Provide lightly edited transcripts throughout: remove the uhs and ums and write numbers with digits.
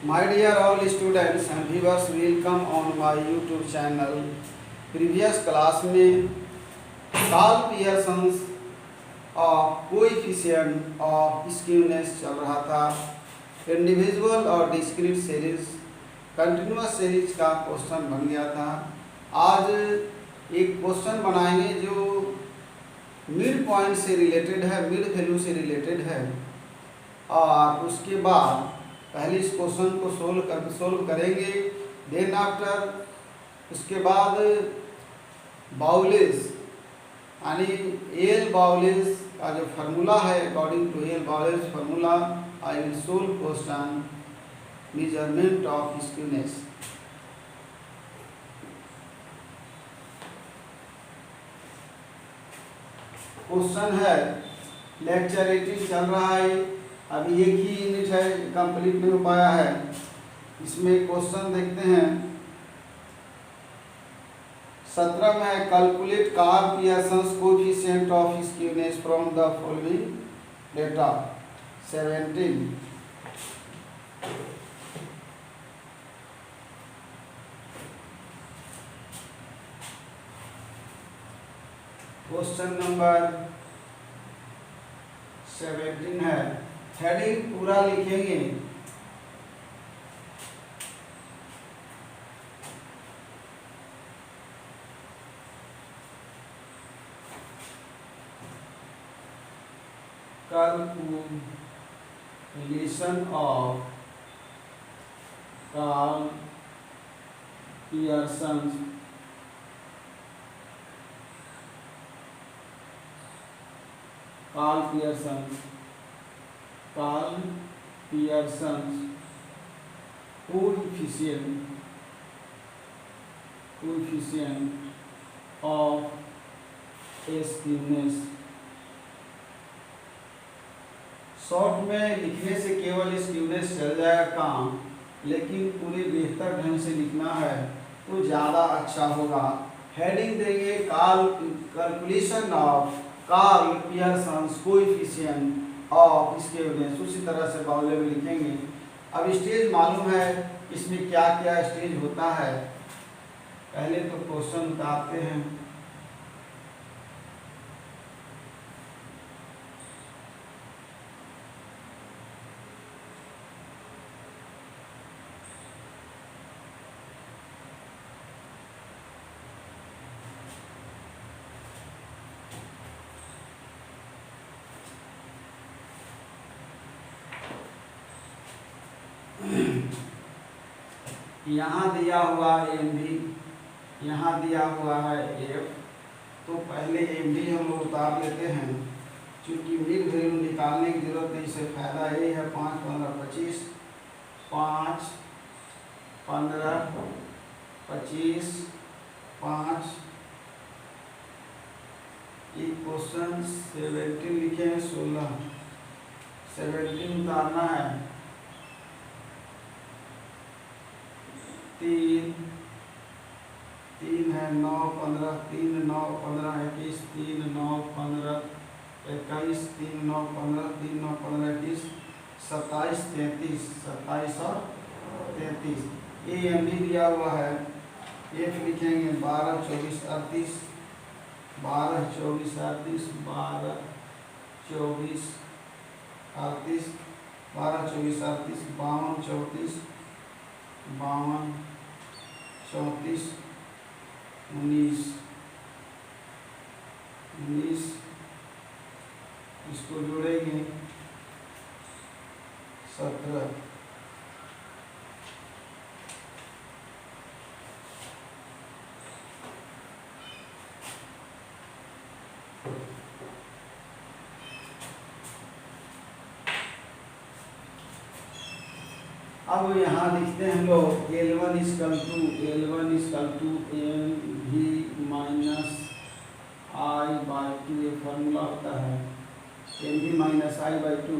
My dear all students and viewers, welcome on my YouTube channel. Previous class में Karl Pearson coefficient of skewness चल रहा था। Individual और discrete series continuous series का question बन गया था। आज एक क्वेश्चन बनाएंगे जो मिड पॉइंट से रिलेटेड है, मिड वैल्यू से रिलेटेड है, और उसके बाद पहले इस क्वेश्चन को सोल्व करेंगे। देन आफ्टर उसके बाद बाउलेस यानी एल बाउलेस का जो फार्मूला है, according to L Bowley's formula I will solve question measurement of skewness. Question है, लेक्चर 18 चल रहा है, अभी एक ही यूनिट है, कंप्लीट नहीं हो पाया है। इसमें क्वेश्चन देखते हैं। 17 में है, calculate Karl Pearson coefficient of skewness from the following data. 17 question number 17 है। हेडिंग पूरा लिखेंगे। Calculation of Karl Pearson coefficient of skewness. Short में लिखने से केवल स्क्यूनेस चल जाएगा काम, लेकिन पूरे बेहतर ढंग से लिखना है तो ज़्यादा अच्छा होगा। हेडिंग देंगे calculation of Karl Pearson coefficient of skewness. उसी तरह से बाउले में लिखेंगे। अब स्टेज मालूम है इसमें क्या क्या स्टेज होता है। पहले तो क्वेश्चन उतारते हैं। यहाँ दिया हुआ एम डी, यहाँ दिया हुआ है एफ, तो पहले एम डी हम लोग उतार लेते हैं। चूँकि मिड वैल्यू निकालने की जरूरत नहीं, इससे फायदा ये है 5, 15, 25, 5, 15, 25, 5। एक क्वेश्चन 17 लिखे हैं, 16, 17 उतारना है। 3 है, 9, 15, 3, 9, 15, 21, 3, 9, 15, 21, 3, 9, 15, 3, 9, 15, 21, 27, 33, 27 और 33। ए एम डी दिया हुआ है। एफ लिखेंगे 12, 24, 38, 12, 24, 38, 12, 24, 38, 12, 24, 38, 52, 34, 52, 34, 19, इसको जोड़ेंगे 17। अब यहाँ लिखते हैं हम लोग L1 equal to M V minus I by 2। ये फार्मूला होता है M V minus I by 2।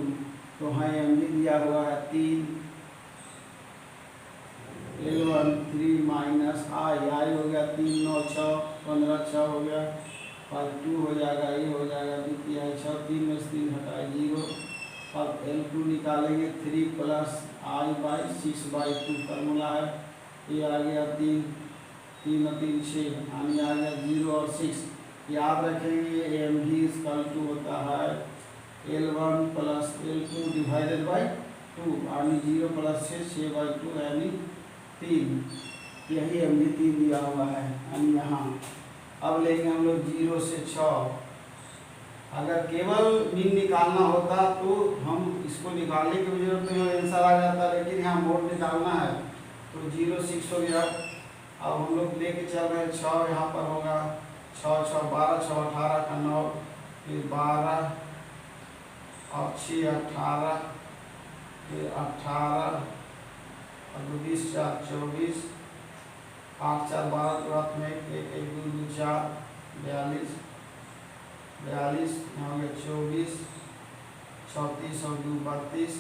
तो हाँ एम वी दिया हुआ है 3, L1 3 माइनस आई हो गया 3, 9, 6, 15, 6 हो गया, और 2 हो जाएगा, ये हो जाएगा द्वितीय 6, 3 में से 3 हटाए 0। अब L2 निकालेंगे 3 प्लस I/6/2 फार्मूला है। ये आ गया 3, 3 और 3 6, यानी आ गया 0 और 6। याद रखेंगे mv = होता है L1 + L2 डिवाइडेड बाई 2, यानी 0 + 6/2 यानी 3। यही mv 3 दिया हुआ है यानी यहाँ। अब लेंगे हम लोग 0 से 6। अगर केवल मीन निकालना होता तो हम इसको निकालने की जरूरत नहीं, आंसर आ जाता, लेकिन यहाँ मोड निकालना है तो 0 6 हो गया। अब हम लोग लेके चल रहे हैं 6, यहाँ पर होगा 6 6 12, 6 18 का 9, फिर 12 और 6 18, फिर 18 और 2 20 4 24, 8 4 12 के बाद में 1 1 2 2 4 42 42, यहाँ हो गया 24 34 और 2 32,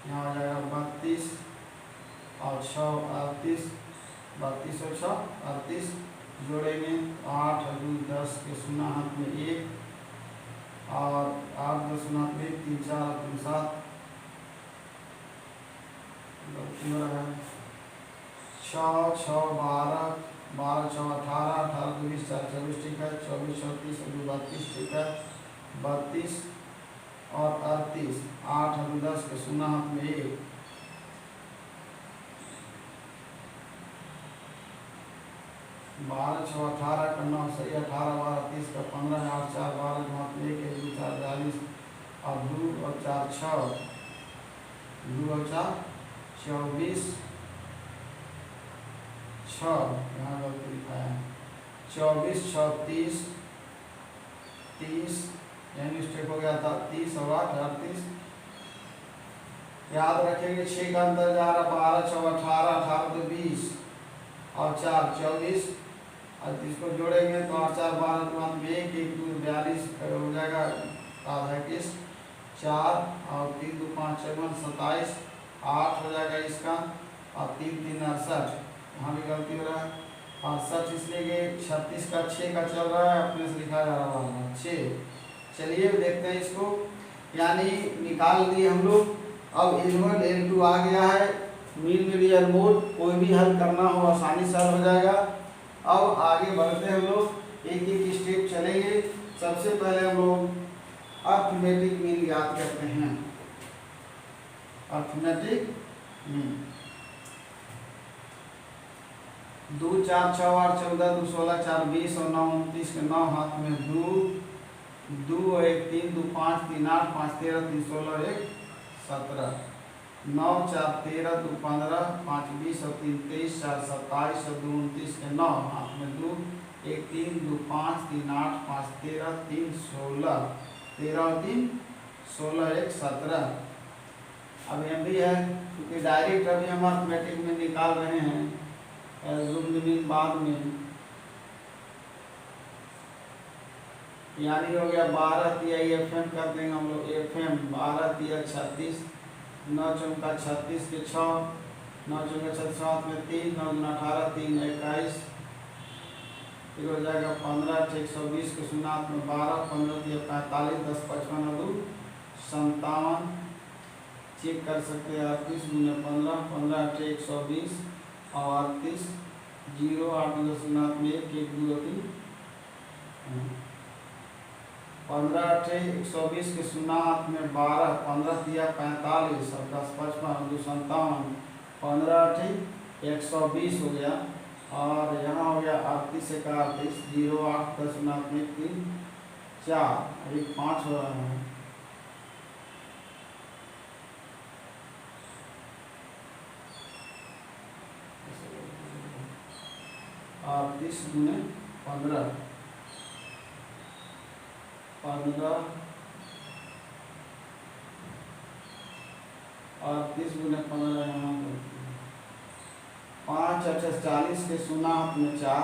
यहाँ हो जाएगा 32 और 6 38, 32 और 6 38, जोड़ेंगे 8 और 2 10 के 0 हाथ में 1 और 8 10 0 हाथ में 1 3 4 और 3 7, गलती हो रहा है 6 6 12 12 6 18 18 2 20 4 24, ठीक है 24 34 और 2 32, ठीक है 32 और 38, 8 और 10 के 0 हाथ में 1 12 6 18 का 9 सही 18 12 30 का 15 8 4 12 के हाथ में 1 1 2 4 42 और 2 और 4 6 2 और 4 24 6, यहाँ गलती लिखा है 24 6 30 30, यानी मिस्टेक हो गया था 30 और 8 38। याद रखेंगे 6 का अंतर जा रहा 12 6 18 18 तो 20 और 4 24, और इसको जोड़ेंगे तो 8 4 12 के बाद में 1 1 2 42 हो जाएगा आधा 21, 4 और 3 2 5 6 27, 8 हो जाएगा इसका और 3 3 68, यहाँ भी गलती हो रहा है 68, इसलिए कि 36 का 6 का चल रहा है, अपने से लिखा जा रहा है 6। चलिए देखते हैं इसको, यानी निकाल दिए हम लोग। अब L1 L2 आ गया है, मीन मीडियन मोड कोई भी हल करना हो आसानी से हल हो जाएगा। अब आगे बढ़ते हैं हम लोग, एक एक स्टेप चलेंगे। सबसे पहले हम लोग अर्थमेटिक मीन याद करते हैं। अर्थमेटिक मीन 2 4 6 8 14 2 16 4 20 और 9 29 के 9 हाथ में 2 2 1 3 2 5 3 8 5 13 3 16 1 17, 9 4 13 2 15 5 20 और 3 23 4 27 और 2 29 के 9 हाथ में 2 1 3 2 5 3 8 5 13 3 16 13 और 3 16 1 17। अब यह भी है क्योंकि डायरेक्ट अभी हम अर्थमेटिक में निकाल रहे हैं, बाद में, यानी हो गया 12 तिया FM कर देंगे हम लोग FM 12 तिया 36, 9 चौका 36 के 6, 9 चौका 36 में 3 9 गुना 18 3 21, फिर हो जाएगा 15 120 के 0 में 12 15 तिया 45 10 55 2 57, चेक कर सकते हैं 38 गुना 15 15 120 और 38 0 8 10 में 1 1 2 3 15 120 के 0 में 12 15 तिया 45 और 10 55 2 57, 15 120 हो गया। और यहाँ हो गया 38 1 38 0 8 10 में 1 3 4, अभी 5 हो रहा है। और 30 गुने 15 15 और 30 गुने 15 यहाँ 5 8 40 के 0 में 4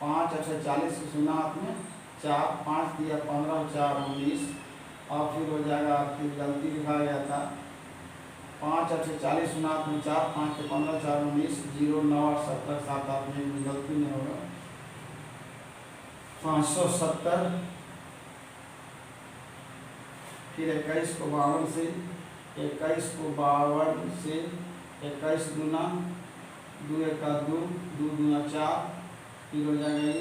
5 8 40 के 0 में 4 5 दिया 15 4 19 और फिर हो जाएगा, फिर गलती लिखा गया था 5 8 40 0 में 4 5 के 15 4 19 0 9 70 7 8 में गलती नहीं होगा 570, फिर 21 को 52 से 21 को 52 से 21 दूना 2 एका 2, 2 दूना 4, फिर हो जाएगा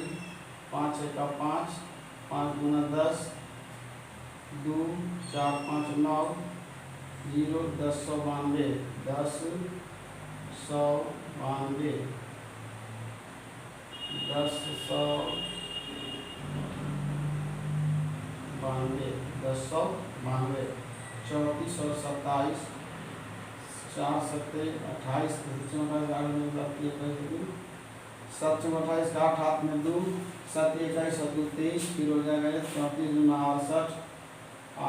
5 एका 5, 5 दूना 10, 2 4 5 9, 0 10 192, 10 192, 10 192, 10 192, 34 और 27, 4 7 28, 7 28 का 8 हाथ में 2, 7 21 और 2 23, फिर हो जाएगा 34 दूना 68,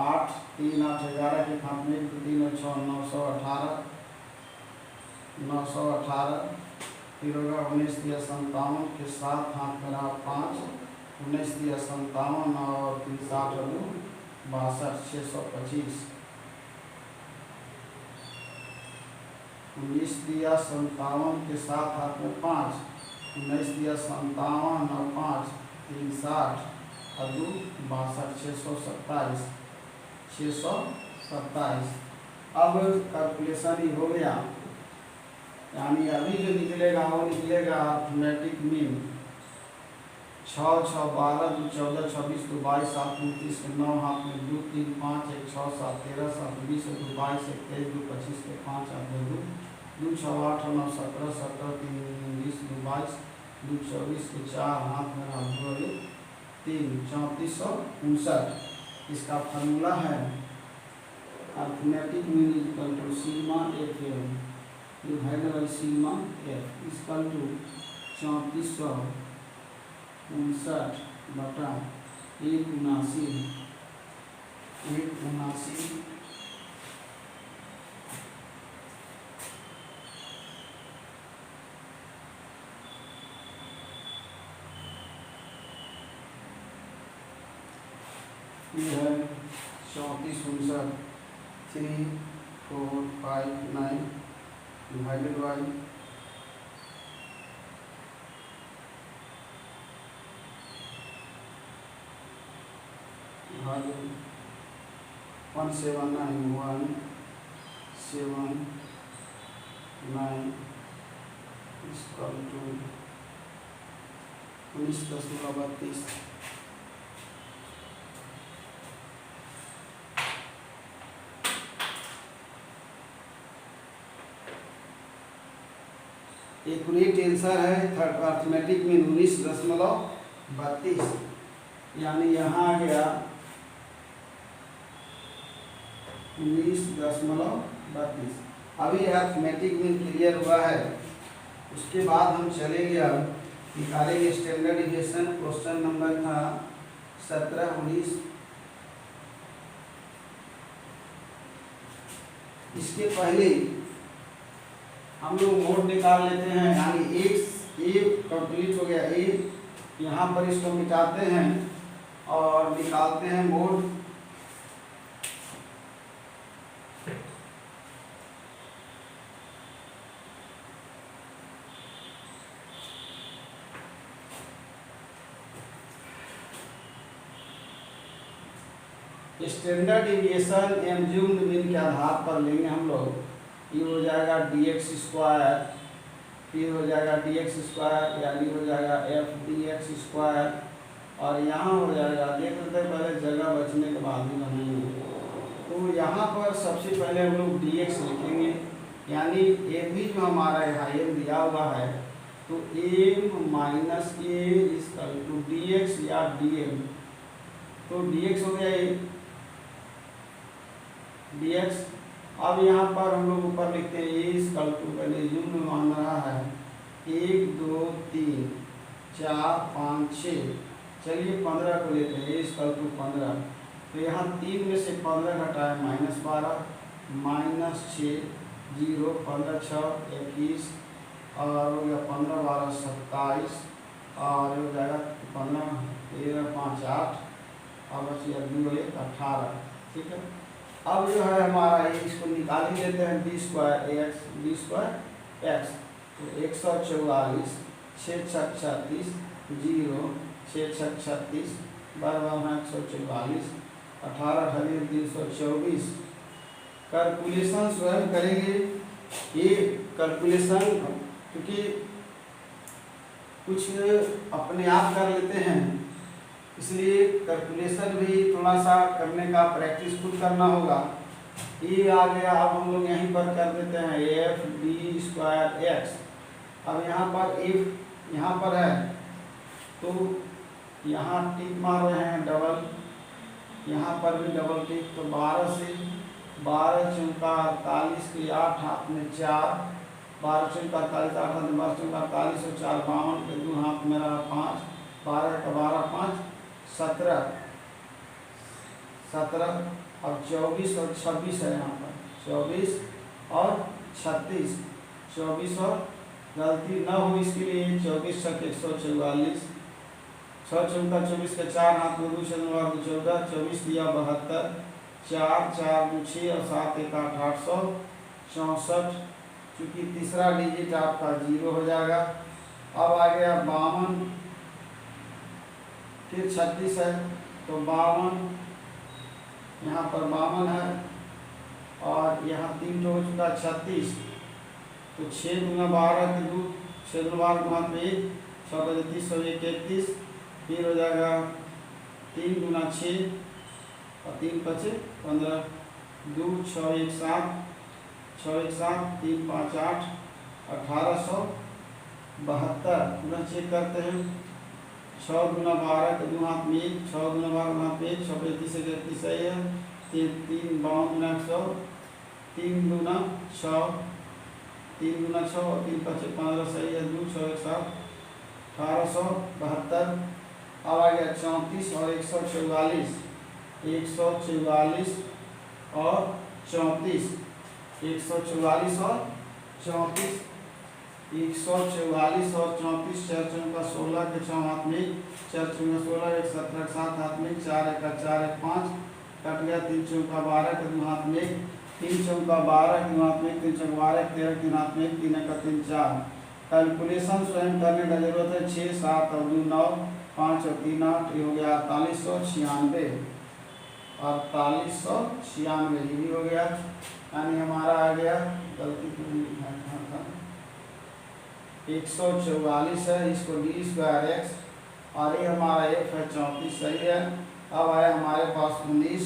8 3 8 11 के हाथ में 2 3 और 6 918, 918, फिर होगा 19 दिया 57 के साथ हाथ में रहा 5, 19 दिया 57 और 3 60 और 62, 625, 19 दिया 57 के साथ हाथ में 5, 19 दिया 57 और 5 3 60 और 2 62, 627, 627। अब कैलकुलेशन ही हो गया, यानी अभी जो निकलेगा वो निकलेगा अर्थमेटिक मीन 6 6 12 2 14 26 2 22 7 29 के 9 हाथ में 2 3 5 1 6 7 13 7 20 2 22 1 23 2 25 के 5 8 2 2 6 8 9 17 17 3 20 2 22 2 24 के 4 हाथ में 2 3 3459। इसका फार्मूला है arithmetic mean equal to sigma F M divided by sigma F equal to 3459 बटा 179 ये है 3459 3459 divided by 179 equal to 19.32। Accurate answer है थर्ड अर्थमेटिक में 19.32, यानी यहाँ आ गया 19.32। अभी अर्थमेटिक में क्लियर हुआ है, उसके बाद हम चलेंगे अब निकालेंगे स्टैंडर्ड डिविएशन। क्वेश्चन नंबर था 17 19। इसके पहले हम लोग मोड निकाल लेते हैं, यानी एक कंप्लीट हो गया, एक यहाँ पर इसको मिटाते हैं और निकालते हैं मोड। स्टैंडर्ड डिविएशन एम्ज्यूम्ड मीन के आधार पर लेंगे हम लोग। ये हो जाएगा dx स्क्वायर, फिर हो जाएगा dx स्क्वायर, यानी हो जाएगा f dx स्क्वायर, और यहाँ हो जाएगा, देख लेते हैं पहले जगह बचने के बाद ही बनाएंगे। तो यहाँ पर सबसे पहले हम लोग dx लिखेंगे, यानी a भी जो हमारा यहाँ m दिया हुआ है, तो m minus a equal to dx या dm। तो dx हो गया dx। अब यहाँ पर हम लोग ऊपर लिखते हैं ए इक्वल टू, पहले यूं में मान रहा है 1 2 3 4 5 6, चलिए 15 को लेते हैं, ए इक्वल टू 15। तो यहाँ 3 में से 15 घटाए -12 -6 0 15 6 21 और हो गया 15 12 27 और हो जाएगा 15 13 5 8 और बचिए 2 1 18। ठीक है, अब जो है हमारा इसको निकाल ही लेते हैं b स्क्वायर x, तो 144 6 6 36 0 6 6 36 12 144 18 324 कैलकुलेशन स्वयं करेंगे। ये कैलकुलेशन क्योंकि कुछ अपने आप कर लेते हैं, इसलिए कैलकुलेशन भी थोड़ा सा करने का प्रैक्टिस खुद करना होगा। ये आ गया, अब हम लोग यहीं पर कर देते हैं एफ डी स्क्वायर एक्स। अब यहाँ पर एफ यहाँ पर है तो यहाँ टिक मार रहे हैं डबल, यहाँ पर भी डबल टिक। तो 12 से 12 चौका 48 की 8 हाथ में 4, 12 चौका 48 8 हाथ में 12 चौका 48 और 4 52 के 2 हाथ में रहा 5, 12 का 12 5 17 17 और 24 और 26 है यहाँ पर 24 और 36, 24 और गलती न हो इसके लिए 24 छक 144, 6 चौका 24 के 4 हाथ में 2 14 14 24 दिया 72, 4 4 2 6 और 7 1 8 864। चूँकि तीसरा डिजिट आपका 0 हो जाएगा। अब आ गया 52, फिर 36 है तो 52, यहाँ पर 52 है और यहाँ 3 हो चुका 36। तो 6 दूना 12 के 2, 6 दूना 12 में 1, 6 बजे 30 और 1 31, फिर हो जाएगा 3 दूना 6 और 3 5 15, 2 6 1 7, 6 1 7 3 5 8 1872। पुनः चेक करते हैं। 6 दूना 12 के 2 हाथ में 1, 6 दूना 12 हाथ में 1, 6 बजे 30 31 सही है। 3 3 52 100, 3 दूना 6, 3 दूना 6 और 3 5 15 सही है। 2 6 1 7 1872। अब आ गया 34 और 144, 144 और 34, 144 और 34, 144 और 34, 4 चौका 16 के 6 हाथ में 4 चौका 16, 1 17 7 हाथ में 4 1 4 1 5 कट गया। 3 चौका 12 के 2 हाथ में 3 चौका 12 के 2 हाथ में 3 चौका 12 13 3 हाथ में 3 1 3 4। कैलकुलेशन स्वयं करने का जरूरत है। 6 7 और 2 9, 5 और 3 8, ये हो गया 4896, 4896 ये भी हो गया। यानी हमारा आ गया, गलती तो लिखा था 144 है, इसको डी स्क्वायर एक्स और ये हमारा एफ है 34 सही है। अब आया हमारे पास 19,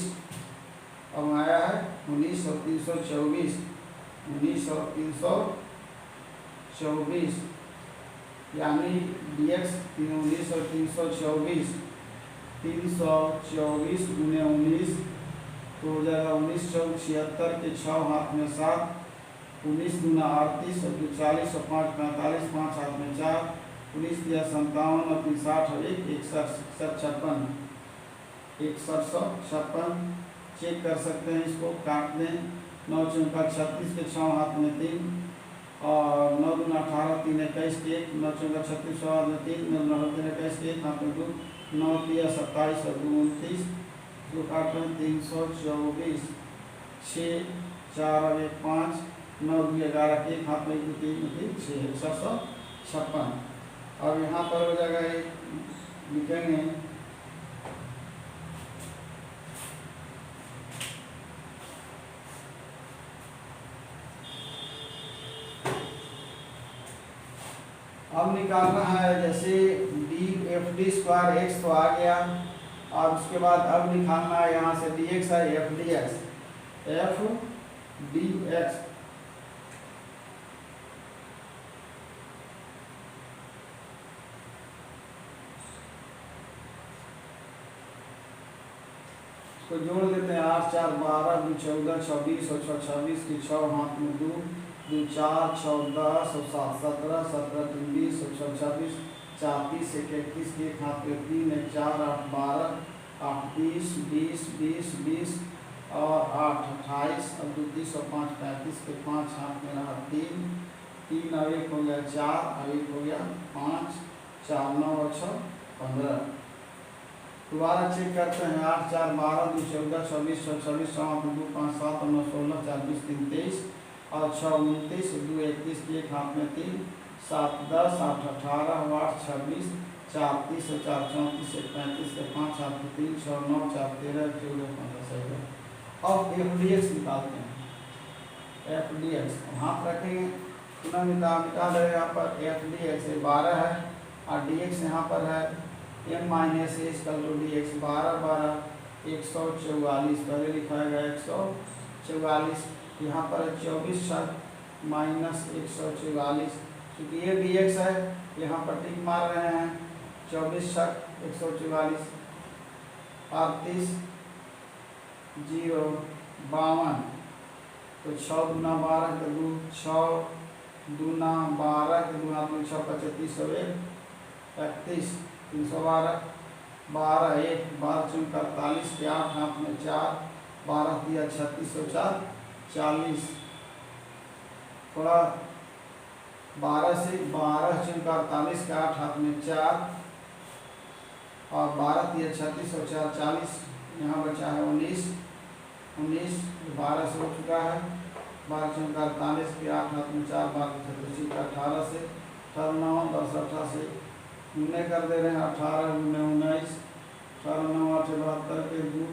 अब आया है 19 और 324, 19 और 324 यानी डी एक्स 19 और 324, 324 गुने 19 तो हो जाएगा 19 चौक 76 के 6 हाथ में 7, 19 दूना 38 और 40 और 5 45, 5 हाथ में 4, 19 दिया 57 और 3 60 और 1 61 6156। चेक कर सकते हैं, इसको काट दें। 9 चौका 36 के 6 हाथ में 3 और 9 दूना 18 3 21 के 1, 9 चौका 36 हाथ में 3, 9 दूना 3 21 के 1 हाथ में 2, 9 दिया 27 और 2 29, जो काट रहे हैं 324, 6 4 और 1 5, 9 2 11 के 1 हाथ में 2 3 3 6 756। और यहाँ पर हो जाएगा, लिखेंगे अब निकालना है। जैसे D F D square x तो आ गया और उसके बाद अब निकालना है यहाँ से डी एक्स है F D x, F D x को जोड़ देते हैं। 8 4 12 2 14 26 और 26 की 6 हाथ में 2 2 4 6 10 और 7 17 17 3 20 और 26 4 30 1 21 के 1 हाथ में 3 1 4 8 12 8 20 20 20 20 और 8 28 और 2 30 और 5 35 के 5 हाथ में रहा 3 3 और 1 हो गया 4 और 1 हो गया 5 4 9 और 6 15। दोबारा चेक करते हैं। 8 4 12 2 14 26 26 7 2 5 7 9 16 4 20 3 23 और 6 29 2 31 के 1 हाथ में 3 7 10 8 18 8 26 4 30 और 4 34 1 35 के 5 हाथ में 3 6 9 4 13 14 15 सही है। अब एफ डी एक्स निकालते हैं। एफ डी एक्स हाफ रखेंगे, पुनः मिटा देगा यहाँ पर एफ डी एक्स 12 है और डी एक्स यहाँ पर है एम माइनस ए इसका डी एक्स 144 पहले लिखा गया 144, यहाँ पर 24 माइनस 144, क्योंकि ये डी एक्स है यहाँ पर टिक मार रहे हैं 24 144 38 0 52, तो 6 दूना 12 के 2 6 दूना 12 के 2 हाथ में 6 25 31 312 12 1 12 चौक 48 के 8 हाथ में 4 12 दिया 3604 40, थोड़ा 12 से 12 चौक 48 के 8 हाथ में 4 और 12 दिया 3604 40, यहाँ बचा है 19 12 से हो चुका है 12 चौक 48 के 8 हाथ में 4 12 36 का 18 से 18 9 10 18 से गुने कर दे रहे हैं 18 गुने 19 18 9 8 72 के 2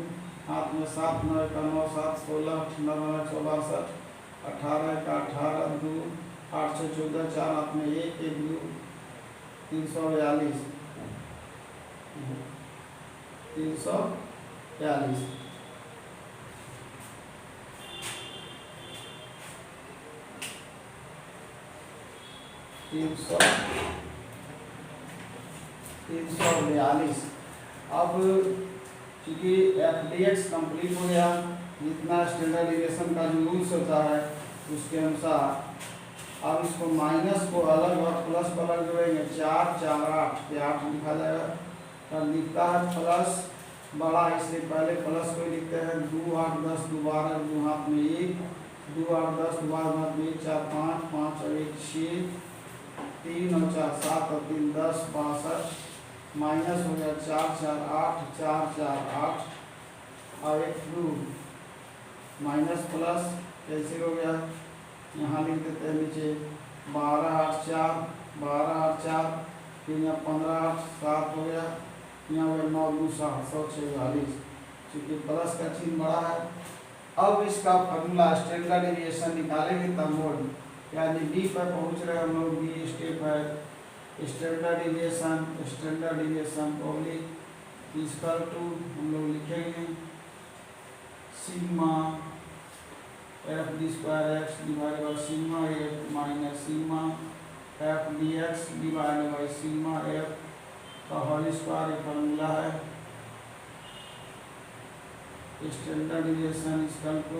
हाथ में 7 9 का 9 7 16 9 9 62 18 का 18 2 8 से 14 4 हाथ में 1 1 2 342 342। अब चूँकि एफ डी एक्स कम्प्लीट हो गया, जितना स्टैंडर्ड डेविएशन का जो रूल्स होता है उसके अनुसार अब इसको माइनस को अलग और प्लस को अलग जोड़ेंगे 4 4 8 के 8 लिखा जाएगा, तब लिखता है प्लस बड़ा, इसलिए पहले प्लस को लिखते हैं 2 8 10 2 12 2 हाथ में 1 2 8 10 2 12 हाथ में 1 4 5 5 और 1 6 3 और 4 7 और 3 10 62 माइनस हो गया 4 4 8 4 4 8 और 1 2 माइनस प्लस कैसे हो गया, यहाँ लिख देते हैं नीचे 12 8 4 12 8 4, फिर यहाँ 15 8 7 हो गया, यहाँ हो गया 9 2 7 146, चूँकि प्लस का चिन्ह बड़ा है। अब इसका फॉर्मूला स्टैंडर्ड डेविएशन निकालेंगे तब मोड, यानी डी पर पहुँच रहे हम लोग, डी स्टेप है standard deviation public equal to हम लोग लिखेंगे sigma F D square X divide by sigma F minus sigma F D X divide by sigma F का होल स्क्वायर, एक फॉर्मूला है स्टैंडर्ड डेविएशन इक्वल टू।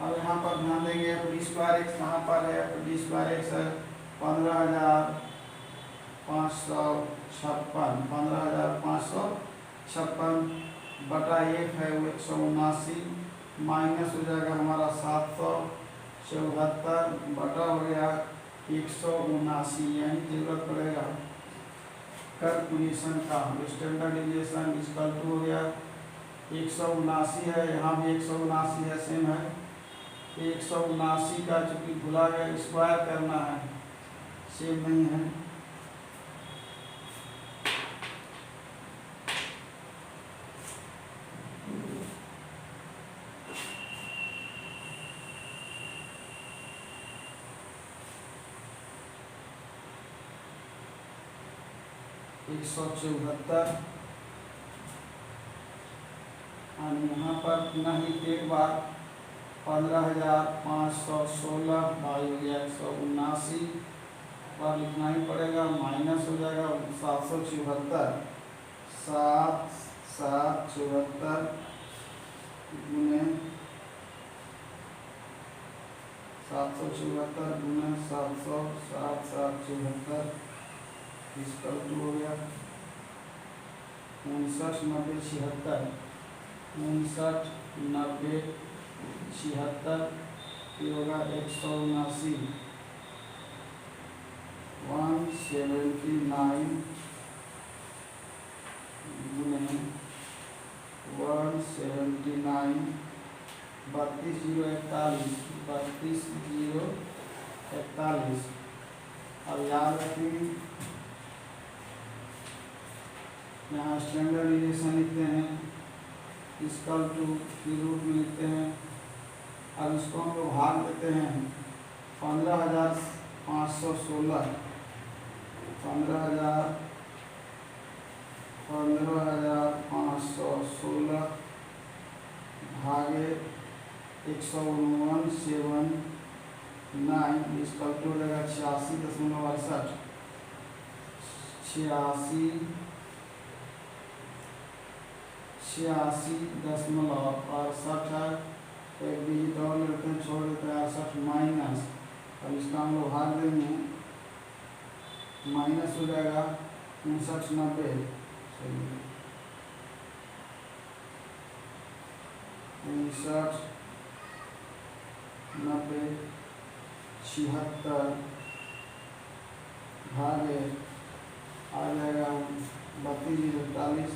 अब यहाँ पर ध्यान देंगे एफ डी स्क्वायर एक्स कहाँ पर है, एफ डी स्क्वायर एक्स है 15,556 बटा 1 है वो 179 माइनस हो जाएगा हमारा 774 बटा हो गया 179, यही जरूरत पड़ेगा कैलकुलेशन का। स्टैंडर्ड डेविएशन इक्वल टू हो गया 179 है, यहाँ भी 179 है, सेम है 179 का, चूँकि भुला गया स्क्वायर करना है, सेम नहीं है। एक 174 और यहाँ पर पुनः एक बार 15,516 बाई हो गया 179 पर लिखना ही पड़ेगा, माइनस हो जाएगा 774 774 गुने 774 गुने 700 774 इसका टू हो गया 59 90 76 59 90 76 ये होगा 179 179 गुने 179 32,041 अब याद रखेंगे, यहाँ स्टैंडर्ड डेविएशन लिखते हैं इक्वल टू की रूप में लिखते हैं अब इसको हम लोग भाग देते हैं 15,516 15,516 भागे 149 इसका हो जाएगा 86.68 86.68 है। एक डिजिट और लेते हैं, छोड़ देते हैं 68 माइनस। अब इसका हम लोग भाग देंगे, माइनस हो जाएगा 59.90 59.90 76 भागे आ जाएगा 32.41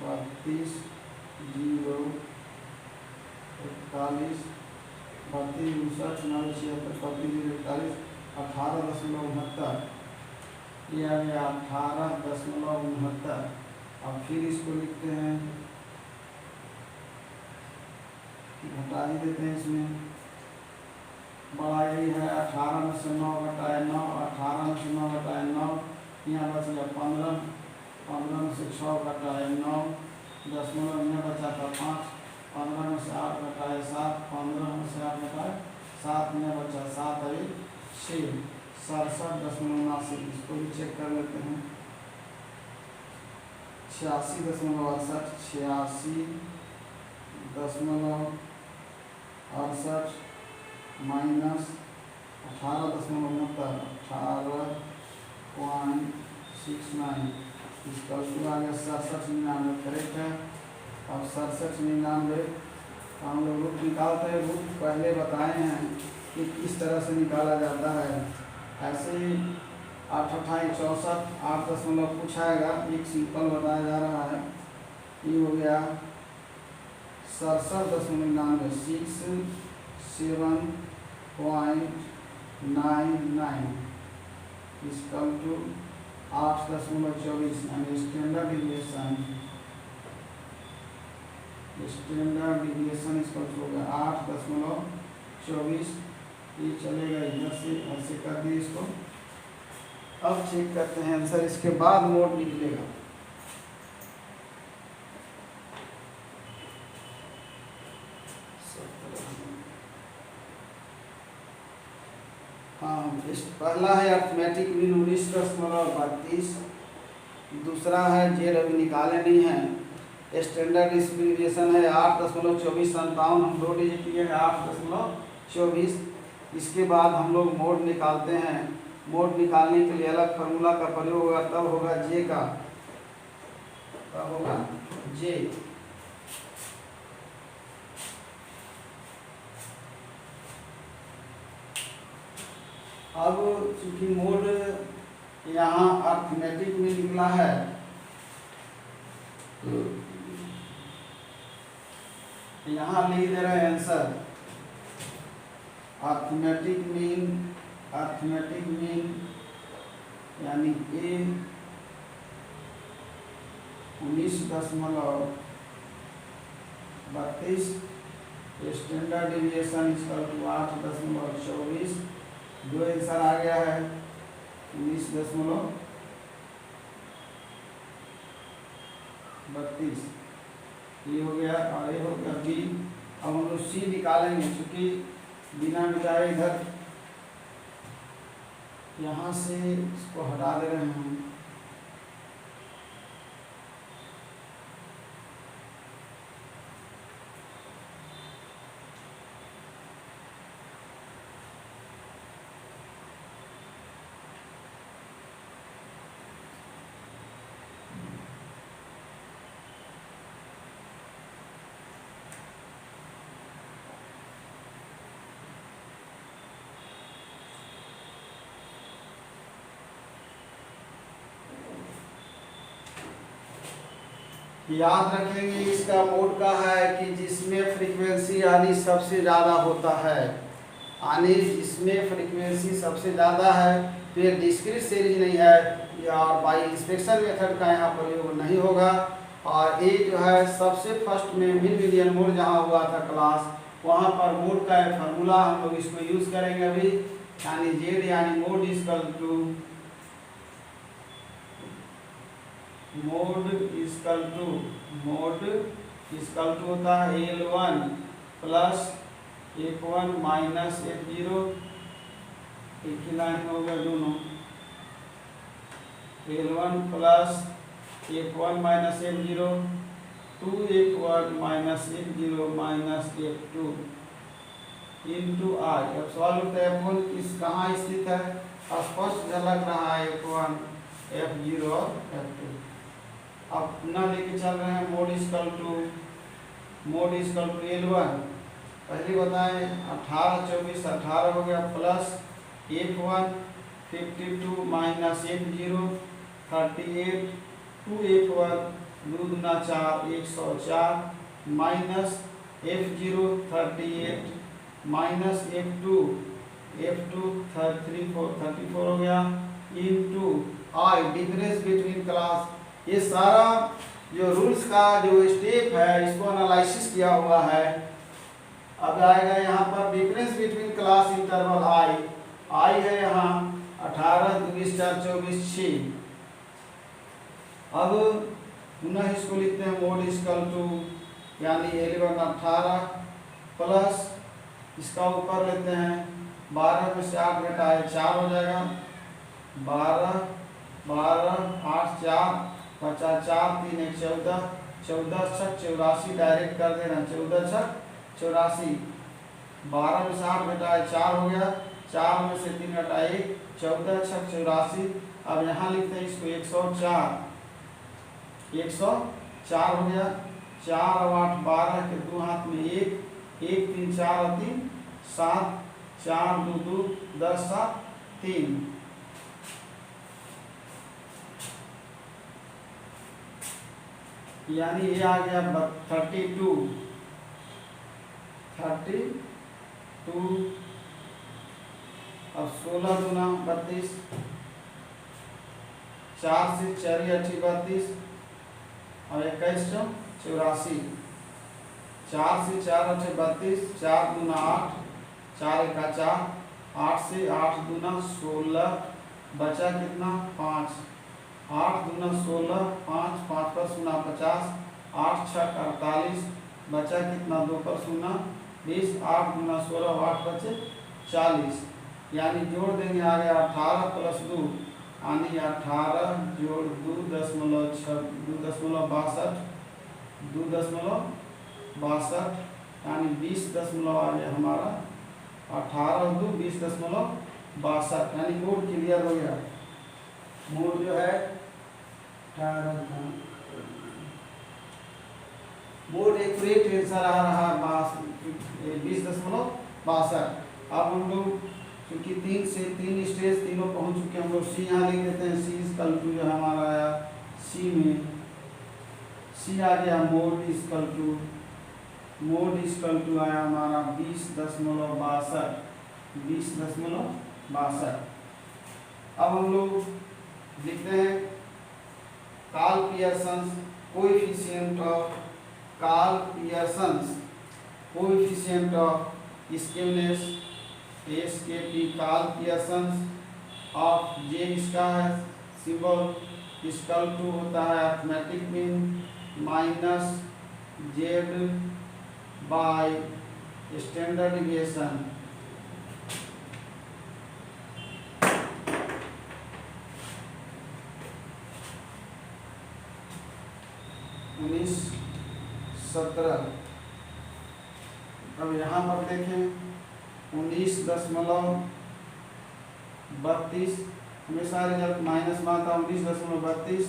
32.41 18.69 ये आ गया 18.69। अब फिर इसको लिखते हैं, घटा ही देते हैं, इसमें बड़ा यही है 18 में से 9 घटाए 9, 18 में से 9 घटाए 9, यहाँ बच गया 15, 15 में से 6 घटाए 9, दशमलव में बचा था 5, 15 में से 8 घटाए 7, 15 में से 8 घटाए 7 में बचा 7 है 6, 67.79। इसको भी चेक कर लेते हैं, 86.68 माइनस 18.69 18.69 इसका आ गया 67.99 करेक्ट है। अब 67.99 हम लोग रूट निकालते हैं। रूट पहले बताए हैं कि किस तरह से निकाला जाता है। ऐसे ही 8 अट्ठाई 64 8 दशमलव पूछाएगा, एक सिंपल बताया जा रहा है। ये हो गया 67.99 67.99 इक्वल टू 8.24 यानी स्टैंडर्ड डिविएशन इक्वल टू हो गया 8.24। ये चलेगा इधर से ऐसे कर दिए इसको। अब चेक करते हैं आंसर, इसके बाद मोड निकलेगा। हाँ, पहला है अर्थमेटिक मीन 19.32, दूसरा है जेड अभी निकाले नहीं है। स्टैंडर्ड डिविएशन है 8.24 57, हम 2 डिजिट लिए 8.24। इसके बाद हम लोग मोड निकालते हैं। मोड निकालने के लिए अलग फार्मूला का प्रयोग होगा, तब होगा जे का, तब होगा जे। अब चूंकि मोड यहाँ अर्थमेटिक में निकला है, यहाँ लिख दे रहे हैं आंसर अर्थमेटिक मीन यानी ए 19.32 स्टैंडर्ड डिविएशन इसका 8.24। 2 आंसर आ गया है 19.32। ये हो गया और ये हो गया बी। अब हम लोग सी निकालेंगे, क्योंकि बिना मिलाए इधर यहाँ से इसको हटा दे रहे हैं हम। याद रखेंगे इसका मोड का है कि जिसमें फ्रीक्वेंसी यानी सबसे ज़्यादा होता है, यानी जिसमें फ्रीक्वेंसी सबसे ज़्यादा है, तो ये डिस्क्रीट सीरीज नहीं है और बाई इंस्पेक्शन मेथड का यहाँ प्रयोग नहीं होगा। और ये जो है सबसे फर्स्ट में मिड मीडियन मोड जहाँ हुआ था क्लास, वहाँ पर मोड का फार्मूला हम लोग इसको यूज करेंगे अभी, यानी जेड यानी मोड इजकल टू होता है L1 plus F1 minus F0, एक ही लाइन में हो गया दोनों, L1 plus F1 minus F0 2F1 minus F0 minus F2 into I. अब सवाल उठता है F1 किस कहाँ स्थित है, स्पष्ट झलक रहा है F1 F0 और F2। अब पुनः लेके चल रहे हैं मोड इजकल टू L1, पहले बताएं 18 24 18 हो गया, plus F1 52 minus F0 38 2F1 2 दूना 4 104 माइनस F0 38 माइनस F2 34 हो गया इंटू आई डिफरेंस बिटवीन क्लास। ये सारा जो रूल्स का जो स्टेप है इसको एनालिसिस किया हुआ है। अब आएगा यहाँ पर डिफरेंस बिटवीन क्लास इंटरवल आई है यहाँ 18 22 4 24 6। अब पुनः इसको लिखते हैं मोड इजकल टू यानी L1 18 प्लस इसका ऊपर लेते हैं 12 में से 8 घटाए 4 हो जाएगा, 12 8 4 50 4 3 1 14 14 छक 84 डायरेक्ट कर देना, 14 छक 84, 12 में से 8 घटाए 4 हो गया, 4 में से 3 घटाए 1 14 छक 84। अब यहाँ लिखते हैं इसको 104 हो गया, 4 और 8 12 के दो हाथ में 1 3 4 और 3 7 4 2 2 10 7 3। यानी ये आ गया 32। अब 16 दूना 32, 4 से 4 32 और 21 84, 4 से 4 32, 4 दूना 8 4 1 4, 8 से 8 दूना 16, बचा कितना 5, 8 दूना 16 5 5 पर 0 50, 8 छक 48, बचा कितना 2 पर 0 20, 8 दूना 16 8 बचे 40। यानी जोड़ देंगे आ गया 18 प्लस 2 यानी 18 जोड़ 2.62 यानी 20 आ गया हमारा 18 और 2 20.62 यानी मोड क्लियर हो गया। मोड जो है 18 मोड एक्यूरेट आंसर आ रहा 20.62। अब हम लोग क्योंकि 3 से 3 स्टेज तीनों पहुंच चुके हैं, हम लोग सी यहाँ लिख देते हैं। सी इजकल टू जो हमारा आया सी में सी आ गया मोड इजकल टू आया हमारा 20.62। अब हम लोग लिखते हैं Karl Pearson coefficient of skewness SKP Karl Pearson of J इसका है सिंबल इजकल टू होता है arithmetic mean minus Z by standard deviation. उन्नीस 17। अब यहाँ पर देखें 19.32 हमेशा रिजल्ट माइनस में आता 19.32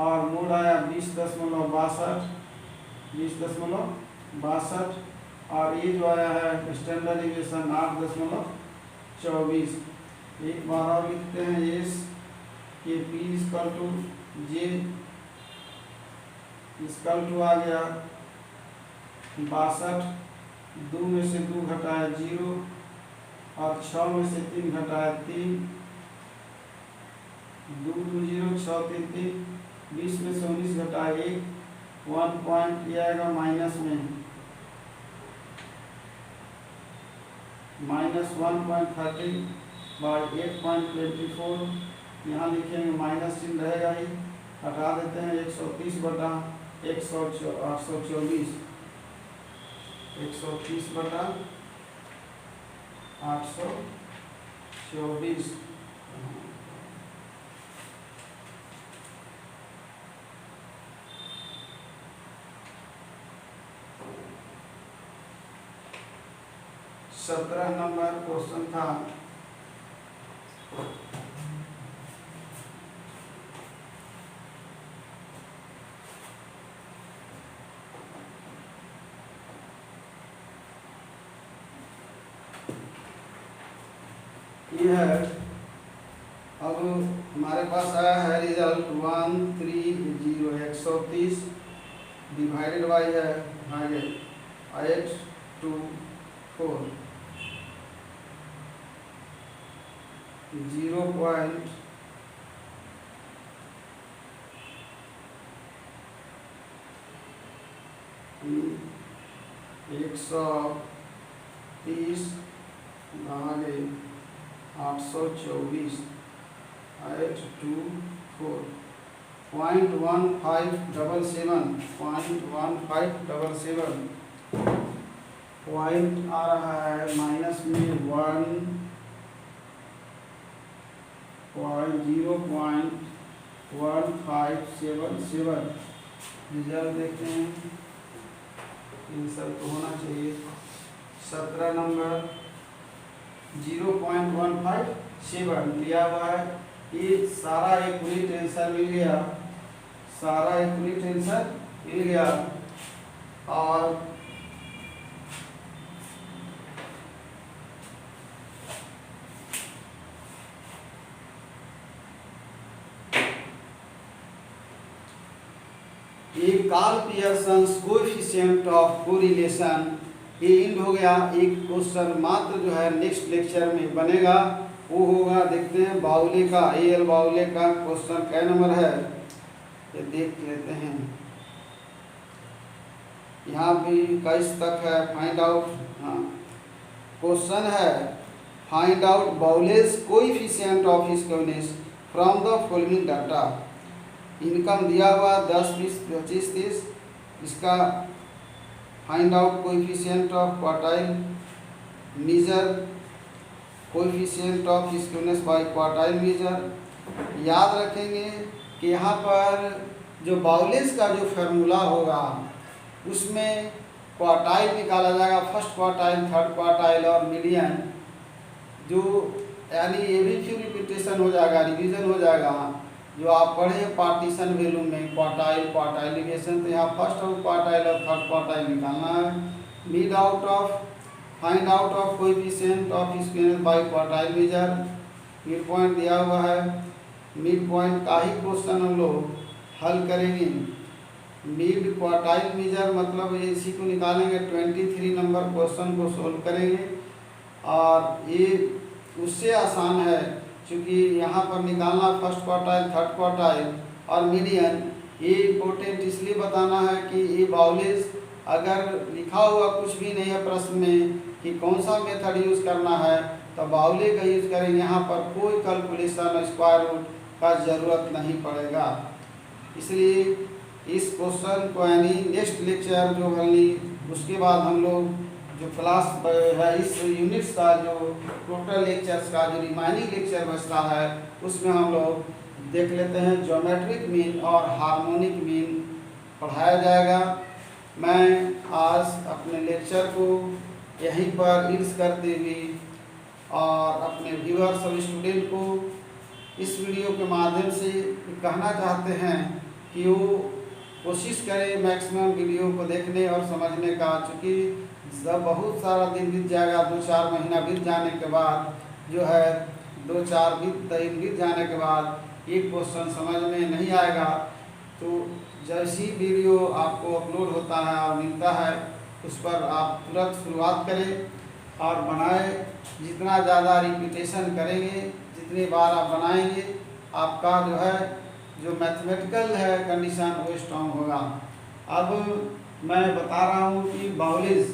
और मोड आया 20.62 और ये जो आया है स्टैंडर्ड डिविएशन 8.24। एक बार और लिखते हैं S K P is equal to J is equal to आ गया 62, 2 में से 2 घटाया 0 और 6 में से 3 घटाया 3, 2 2 0 6 3 3, 20 में से 19 घटाया 1 1 पॉइंट ये आएगा माइनस में -1.30 बाई 8.24, यहाँ लिखेंगे माइनस चिन्ह रहेगा ही, हटा देते हैं 130 बटा 824, 130 बटा 824। सत्रह नंबर क्वेश्चन था। ये है, अब हमारे पास आया है रिजल्ट 130, 130 डिवाइडेड बाई है आगे 824, 0.130 भागे 824, 824, 0.1577, पॉइंट आ रहा है माइनस में 0.1577। रिजल्ट देखते हैं, आंसर तो होना चाहिए 17 नंबर 0.157 दिया हुआ है। ये सारा यूनिट आंसर मिल गया, सारा यूनिट आंसर मिल गया। और एक Karl Pearson coefficient of correlation, ये इंड हो गया। एक क्वेश्चन मात्र जो है नेक्स्ट लेक्चर में बनेगा, वो होगा, देखते हैं बाउले का, एल बाउले का क्वेश्चन क्या नंबर है ये देख लेते हैं। यहाँ भी 21 तक है, फाइंड आउट। हाँ, क्वेश्चन है find out Bowley's coefficient of skewness from the following data. Income दिया हुआ 10, 20, 25, 30, इसका find out coefficient of quartile, measure coefficient of skewness by quartile measure. याद रखेंगे कि यहाँ पर जो बाउलेस का जो फार्मूला होगा उसमें क्वार्टाइल निकाला जाएगा, फर्स्ट क्वार्टाइल, थर्ड क्वार्टाइल और मीडियन, जो यानी ये भी फिर रिपीटेशन हो जाएगा, रिवीजन हो जाएगा। जो आप पढ़े पार्टीशन वैल्यू में क्वार्टाइल, क्वार्टाइलिफिकेशन, तो यहाँ फर्स्ट ऑफ क्वार्टाइल और थर्ड क्वार्टाइल निकालना है। मीड out of find out of coefficient of skewness by quartile measure, mid point दिया हुआ है। मिड पॉइंट का ही क्वेश्चन हम लोग हल करेंगे। मिड क्वार्टाइल मेजर मतलब ये इसी को निकालेंगे, 23 नंबर क्वेश्चन को सोल्व करेंगे। और ये उससे आसान है क्योंकि यहाँ पर निकालना फर्स्ट क्वार्टाइल, थर्ड क्वार्टाइल और मीडियन। ये इम्पोर्टेंट इसलिए बताना है कि ये बाउलेस अगर लिखा हुआ कुछ भी नहीं है प्रश्न में कि कौन सा मेथड यूज़ करना है, तो बाउले का यूज़ करेंगे। यहाँ पर कोई कैलकुलेशन स्क्वायर रूट का ज़रूरत नहीं पड़ेगा। इसलिए इस क्वेश्चन को यानी नेक्स्ट लेक्चर जो है उसके बाद हम लोग जो क्लास है इस यूनिट्स का जो टोटल लेक्चर्स का जो रिमाइनिंग लेक्चर बचता है उसमें हम लोग देख लेते हैं ज्योमेट्रिक मीन और हार्मोनिक मीन पढ़ाया जाएगा। मैं आज अपने लेक्चर को यहीं पर इर्स करते हुए और अपने व्यूअर्स और स्टूडेंट को इस वीडियो के माध्यम से कहना चाहते हैं कि वो कोशिश करें मैक्सिमम वीडियो को देखने और समझने का, चूँकि जब बहुत सारा दिन बीत जाएगा, 2-4 महीना बीत जाने के बाद जो है 2-4 दिन बीत जाने के बाद एक क्वेश्चन समझ में नहीं आएगा। तो जैसी वीडियो आपको अपलोड होता है और मिलता है उस पर आप तुरंत शुरुआत करें और बनाएं। जितना ज़्यादा रिपीटेशन करेंगे, जितनी बार आप बनाएंगे, आपका जो है जो मैथमेटिकल है कंडीशन वो स्ट्रॉन्ग होगा। अब मैं बता रहा हूँ कि बाउलेस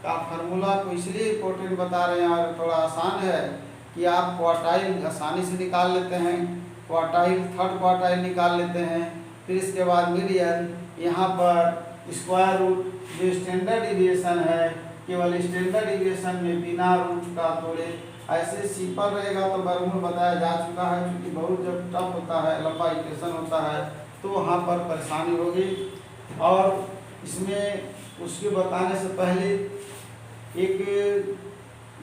का फार्मूला को इसलिए इम्पोर्टेंट बता रहे हैं और थोड़ा आसान है कि आप क्वार्टाइल आसानी से निकाल लेते हैं, क्वार्टाइल थर्ड क्वार्टाइल निकाल लेते हैं। फिर इसके बाद मीडियन, यहाँ पर स्क्वायर रूट जो स्टैंडर्ड डिविएशन है, केवल स्टैंडर्ड डिविएशन में बिना रूट का तोड़े। ऐसे सिंपल रहेगा तो वर्गमूल बताया जा चुका है, क्योंकि बहुत जब टफ होता है, लंबा इक्वेशन होता है तो वहाँ पर परेशानी होगी। और इसमें उसके बताने से पहले एक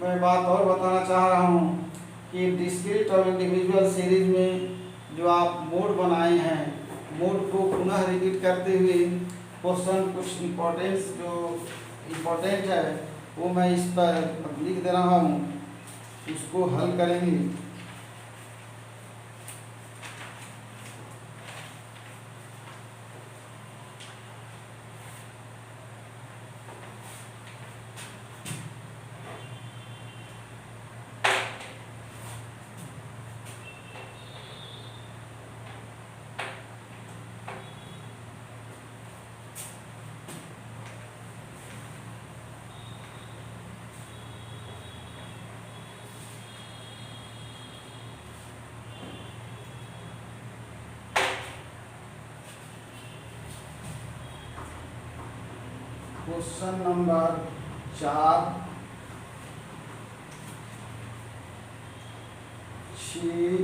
मैं बात और बताना चाह रहा हूँ कि डिस्क्रीट और इंडिविजुअल सीरीज में जो आप मोड बनाए हैं, मोड को पुनः रिपीट करते हुए क्वेश्चन कुछ इम्पोर्टेंस जो इम्पोर्टेंट है वो मैं इस पर लिख दे रहा हूँ, उसको हल करेंगे। क्वेश्चन नंबर 4, 6,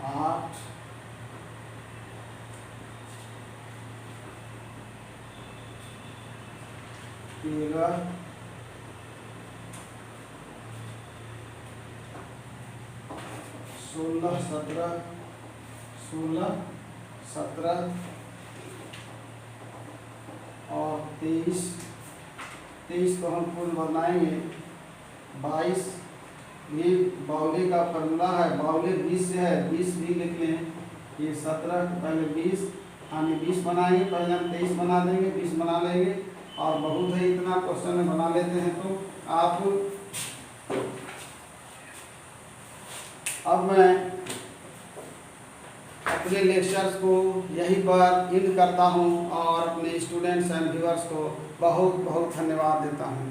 8, 13, 16, 17 और 23 को हम कुल बनाएंगे। 22 ये बावले का फॉर्मूला है, बावले 20 से है, 20 भी लिख लें। ये 17 पहले 20 यानी 20 बनाएंगे, पहले हम 23 बना देंगे, 20 बना लेंगे और बहुत है इतना क्वेश्चन में बना लेते हैं। तो आप अब मैं अपने लेक्चर्स को यहीं पर एंड करता हूं और अपने स्टूडेंट्स एंड व्यूअर्स को बहुत बहुत धन्यवाद देता हूं।